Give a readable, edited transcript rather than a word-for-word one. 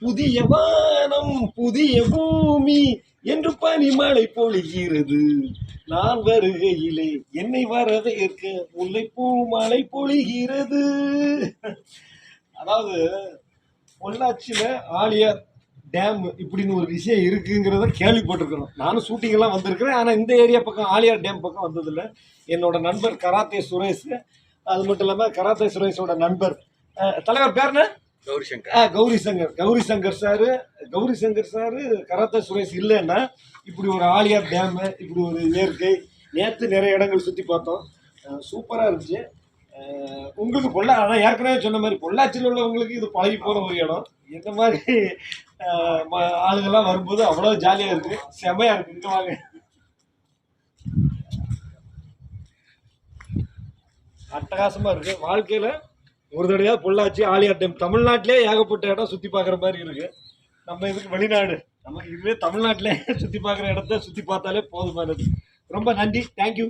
புதிய வானம் புதிய பூமி என்று பனிமழை பொழிகிறது. நான் வருகையிலே என்னை வரவேற்க முல்லைப்பூ மழை பொழிகிறது. அதாவது பொள்ளாச்சியில ஆலியார் டேம் இப்படின்னு ஒரு விஷயம் இருக்குங்கிறத கேள்விப்பட்டிருக்கிறோம். நானும் ஷூட்டிங் எல்லாம் வந்திருக்கிறேன். ஆனால் இந்த ஏரியா பக்கம் ஆலியார் டேம் பக்கம் வந்ததில்லை. என்னோட நண்பர் கராத்தே சுரேஷ், அது மட்டும் இல்லாமல் கராத்தே சுரேஷோட நண்பர் தலைவர் பேர்னா கௌரி சங்கர் சாரு கராத்தே சுரேஷ் இல்லைன்னா இப்படி ஒரு ஆலியார் டேமு, இப்படி ஒரு இயற்கை, நேற்று நிறைய இடங்கள் சுற்றி பார்த்தோம். சூப்பராக இருந்துச்சு. உங்களுக்கு ஆனால் ஏற்கனவே சொன்ன மாதிரி பொள்ளாச்சியில் உள்ளவங்களுக்கு இது பழகி போகிற ஒரு இடம். இந்த மாதிரி ஆளுங்கள்லாம் வரும்போது அவ்வளோ ஜாலியாக இருக்குது, செமையாக இருக்குது. இங்கே வாங்க, அட்டகாசமாக இருக்குது. வாழ்க்கையில் ஒரு தடவையாக பொள்ளாச்சி ஆலியார் டேம் தமிழ்நாட்டிலே ஏகப்பட்ட இடம் சுற்றி பார்க்குற மாதிரி இருக்குது. நம்ம இதுக்கு வெளிநாடு, நமக்கு இதுவே தமிழ்நாட்டிலே சுற்றி பார்க்குற இடத்த சுற்றி பார்த்தாலே போதுமானது. ரொம்ப நன்றி, தேங்க்யூ.